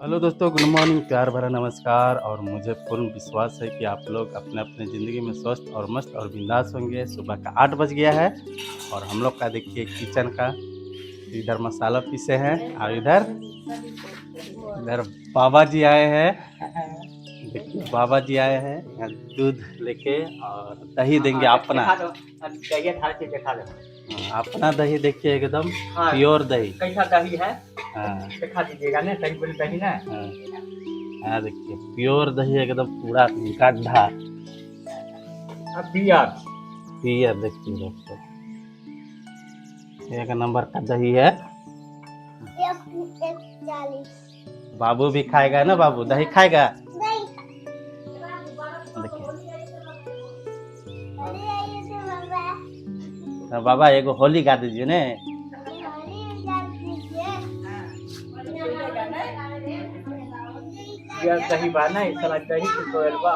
Hello दोस्तों, good morning, प्यार भरा नमस्कार। और मुझे पूर्ण विश्वास है कि आप लोग अपने अपने ज़िंदगी में स्वस्थ और मस्त और बिंदास होंगे। सुबह का 8 बज गया है और हम लोग का देखिए किचन का इधर मसाला पीसे हैं और इधर इधर बाबा जी आए हैं। देखिए बाबा जी आए हैं यहाँ दूध लेके और दही देंगे अपना। अपना दही देखिए एकदम प्योर दही। कैसा दही है हाँ दिखा दीजिएगा ना, दही बोले दही ना। हाँ, हाँ देखिए प्योर दही एकदम पूरा गड्ढा बियर पियर। देखिए दोस्तों, एक नंबर का दही है। बाबू भी खाएगा ना, बाबू दही खाएगा। देखिए हाँ, बाबा एगो होली गा दीजिए ने। बियर दही बा ना, इस साला दही से कोयल बा।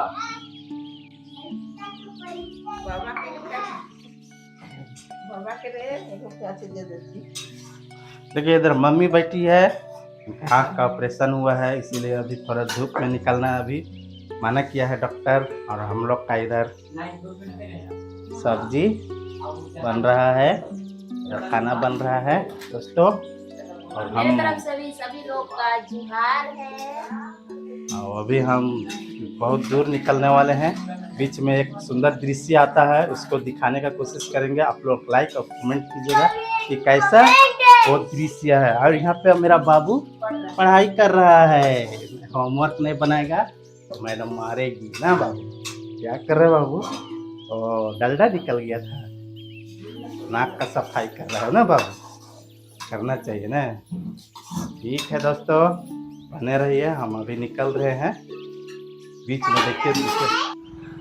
देखिए इधर मम्मी बैठी है, आँख का ऑपरेशन हुआ है इसीलिए अभी थोड़ा धूप में निकलना अभी मना किया है डॉक्टर। और हम लोग का इधर सब्जी बन रहा है, इधर खाना बन रहा है दोस्तों। और हम सभी लोग का जुहार है। और अभी हम बहुत दूर निकलने वाले हैं। बीच में एक सुंदर दृश्य आता है, उसको दिखाने का कोशिश करेंगे। आप लोग लाइक और कमेंट कीजिएगा कि कैसा वो दृश्य है। और यहाँ पे मेरा बाबू पढ़ाई कर रहा है, होमवर्क नहीं बनाएगा तो मैडम मारेगी ना। बाबू क्या कर रहे बाबू? ओ डलडा निकल गया था, नाक का सफाई कर रहा है ना बाबू, करना चाहिए ना। ठीक है दोस्तों, बने रहिए, हम अभी निकल रहे हैं। बीच में देखिए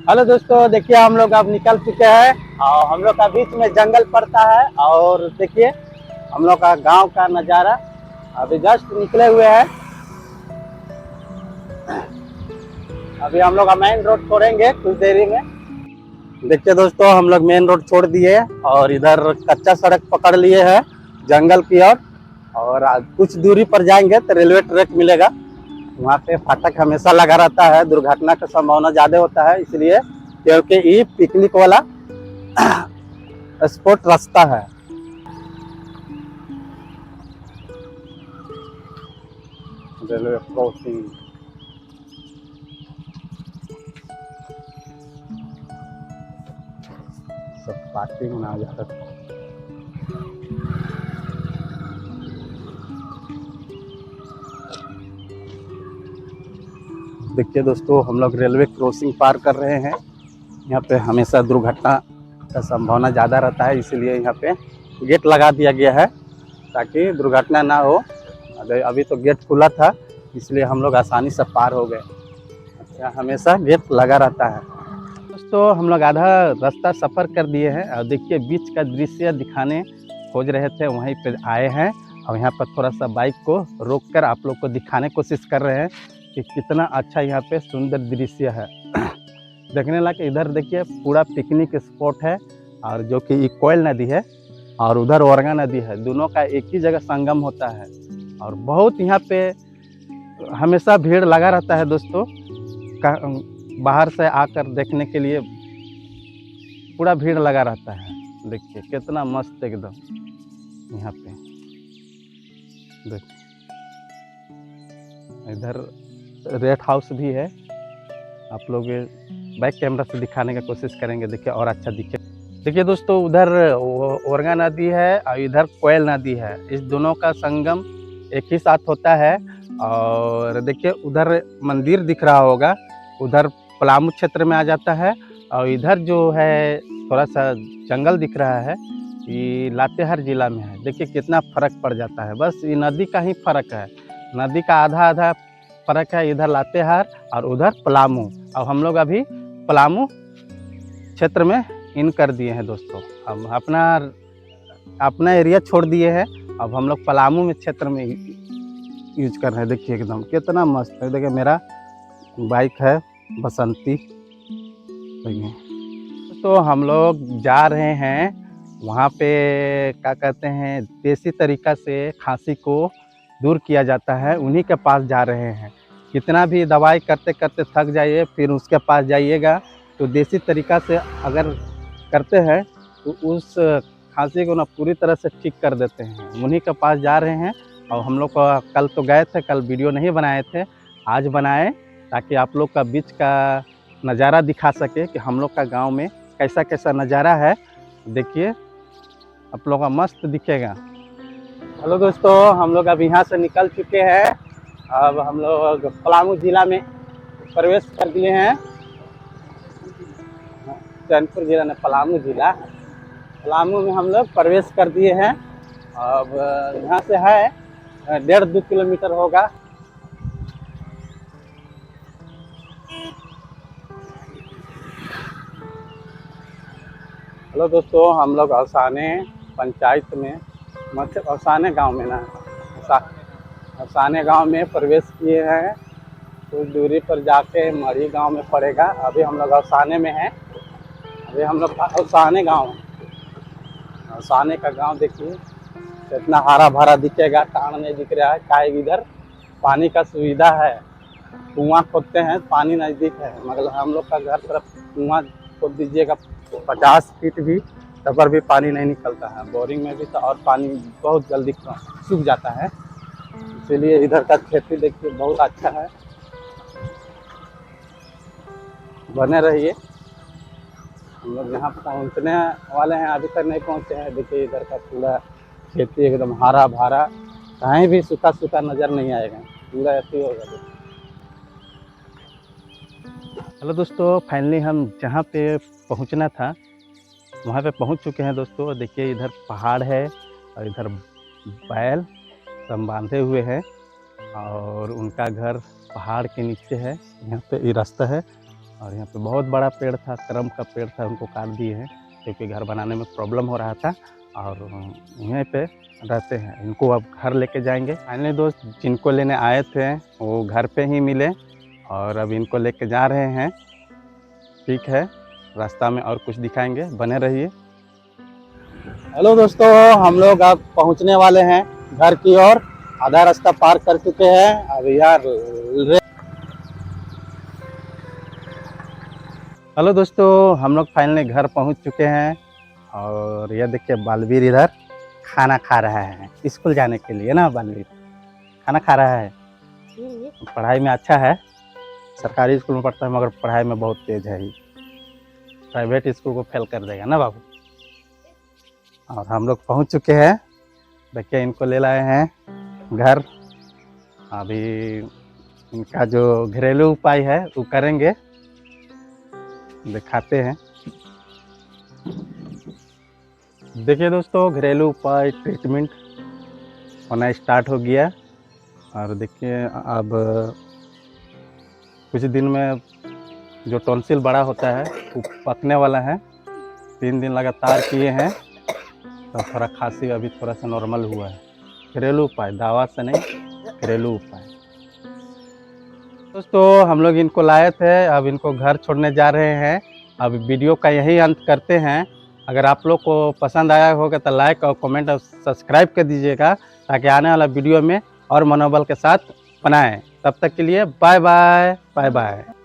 हेलो दोस्तों, देखिए हम लोग अब निकल चुके हैं और हम लोग का बीच में जंगल पड़ता है। और देखिए हम लोग का गांव का नज़ारा, अभी जस्ट निकले हुए हैं। अभी हम लोग का मेन रोड छोड़ेंगे कुछ देरी में। देखिए दोस्तों, हम लोग मेन रोड छोड़ दिए और इधर कच्चा सड़क पकड़ लिए हैं जंगल की ओर। और कुछ दूरी पर जाएंगे तो रेलवे ट्रैक मिलेगा, वहाँ पे फाटक हमेशा लगा रहता है, दुर्घटना का संभावना ज़्यादा होता है इसलिए, क्योंकि ये पिकनिक वाला स्पॉट रास्ता है। रेलवे क्रॉसिंग सब पार्किंग में आ जाता है। देखिए दोस्तों, हम लोग रेलवे क्रॉसिंग पार कर रहे हैं। यहाँ पे हमेशा दुर्घटना का संभावना ज़्यादा रहता है, इसीलिए यहाँ पे गेट लगा दिया गया है ताकि दुर्घटना ना हो। अभी तो गेट खुला था इसलिए हम लोग आसानी से पार हो गए। अच्छा, हमेशा गेट लगा रहता है। दोस्तों हम लोग आधा रास्ता सफ़र कर दिए हैं और देखिए बीच का दृश्य दिखाने खोज रहे थे, वहीं पे आए हैं। और यहाँ पर थोड़ा सा बाइक को रोककर आप लोग को दिखाने की कोशिश कर रहे हैं कि कितना अच्छा यहाँ पे सुंदर दृश्य है देखने लायक। इधर देखिए पूरा पिकनिक स्पॉट है और जो कि एक कोयल नदी है और उधर औरंगा नदी है, दोनों का एक ही जगह संगम होता है। और बहुत यहाँ पे हमेशा भीड़ लगा रहता है दोस्तों, बाहर से आकर देखने के लिए पूरा भीड़ लगा रहता है। देखिए कितना मस्त एकदम यहाँ पे। देखिए इधर रेस्ट हाउस भी है, आप लोग बैक कैमरा से दिखाने का कोशिश करेंगे, देखिए और अच्छा दिखे। देखिए दोस्तों, उधर औरंगा नदी है और इधर कोयल नदी है, इस दोनों का संगम एक ही साथ होता है। और देखिए उधर मंदिर दिख रहा होगा, उधर पलामू क्षेत्र में आ जाता है। और इधर जो है थोड़ा सा जंगल दिख रहा है, ये लातेहार जिला में है। देखिए कितना फर्क पड़ जाता है, बस ये नदी का ही फर्क है, नदी का आधा आधा फर्क है, इधर लातेहार और उधर पलामू। और हम लोग अभी पलामू क्षेत्र में इन कर दिए हैं दोस्तों, हम अपना एरिया छोड़ दिए हैं, अब हम लोग पलामू में क्षेत्र में यूज कर रहे हैं। देखिए एकदम कितना मस्त है। देखिए मेरा बाइक है बसंती। तो हम लोग जा रहे हैं वहाँ पे क्या कहते हैं, देसी तरीका से खांसी को दूर किया जाता है, उन्हीं के पास जा रहे हैं। कितना भी दवाई करते करते थक जाइए, फिर उसके पास जाइएगा तो देसी तरीका से अगर करते हैं तो उस खांसी को ना पूरी तरह से ठीक कर देते हैं। उन्हीं के पास जा रहे हैं। और हम लोग का कल तो गए थे, कल वीडियो नहीं बनाए थे, आज बनाए ताकि आप लोग का बीच का नज़ारा दिखा सके कि हम लोग का गांव में कैसा कैसा नज़ारा है। देखिए आप लोग का मस्त दिखेगा। हेलो दोस्तों, हम लोग अब यहाँ से निकल चुके हैं। अब हम लोग पलामू जिला में प्रवेश कर दिए हैं। जौनपुर जिला में पलामू जिला, पलामू में हम लोग प्रवेश कर दिए हैं। अब यहाँ से है 1.5-2 किलोमीटर होगा। हेलो दोस्तों, हम लोग औसाने पंचायत में मतलब औसाने गांव में ना औसाने गांव में प्रवेश किए हैं। कुछ दूरी पर जाके मरी गांव में पड़ेगा। अभी हम लोग औसाने में हैं। अभी हम लोग औसाने गांव हैं। औसाने का गांव देखिए इतना हरा भरा दिखेगा, टाण नहीं दिख रहा है। क्या इधर पानी का सुविधा है, कुआं खोदते हैं, पानी नज़दीक है। मतलब हम लोग का घर तरफ कुआं खोद दीजिएगा 50 फीट भी, तब पर भी पानी नहीं निकलता है। बोरिंग में भी तो और पानी बहुत जल्दी सूख जाता है। इसीलिए इधर का खेती देखिए बहुत अच्छा है। बने रहिए। हम लोग यहाँ पहुँचने वाले हैं, अभी तक नहीं पहुँचे हैं। देखिए इधर का पूरा खेती एकदम हरा भरा, कहीं भी सूखा सूखा नज़र नहीं आएगा, पूरा ऐसे होगा। हेलो दोस्तों, फाइनली हम जहाँ पे पहुँचना था वहाँ पे पहुँच चुके हैं दोस्तों। देखिए इधर पहाड़ है और इधर बैल सब बांधे हुए हैं और उनका घर पहाड़ के नीचे है। यहाँ पे ये रास्ता है और यहाँ पे बहुत बड़ा पेड़ था, करम का पेड़ था, उनको काट दिए हैं क्योंकि घर बनाने में प्रॉब्लम हो रहा था और यहीं पे रहते हैं। इनको अब घर लेके जाएंगे। फाइनली दोस्त जिनको लेने आए थे वो घर पे ही मिले और अब इनको लेके जा रहे हैं। ठीक है, रास्ता में और कुछ दिखाएंगे, बने रहिए। हेलो दोस्तों, हम लोग अब पहुंचने वाले हैं घर की ओर। आधा रास्ता पार कर चुके हैं। अब यार हेलो दोस्तों, हम लोग फाइनली घर पहुंच चुके हैं और ये देखिए बालवीर इधर खाना खा रहा है। स्कूल जाने के लिए ना बालवीर खाना खा रहा है। पढ़ाई में अच्छा है, सरकारी स्कूल में पढ़ता है मगर पढ़ाई में बहुत तेज है। ही प्राइवेट स्कूल को फेल कर देगा ना बाबू। और हम लोग पहुंच चुके हैं। देखिए इनको ले लाए हैं घर। अभी इनका जो घरेलू उपाय है वो करेंगे, दिखाते हैं। देखिए दोस्तों, घरेलू उपाय ट्रीटमेंट होना स्टार्ट हो गया और देखिए अब कुछ दिन में जो टॉन्सिल बड़ा होता है वो पकने वाला है। 3 दिन लगातार किए हैं तो थोड़ा खांसी अभी थोड़ा सा नॉर्मल हुआ है। घरेलू उपाय, दवा से नहीं, घरेलू उपाय। दोस्तों हम लोग इनको लाए थे, अब इनको घर छोड़ने जा रहे हैं। अब वीडियो का यही अंत करते हैं। अगर आप लोग को पसंद आया होगा तो लाइक और कमेंट और सब्सक्राइब कर दीजिएगा ताकि आने वाला वीडियो में और मनोबल के साथ बनाएं। तब तक के लिए बाय बाय बाय बाय।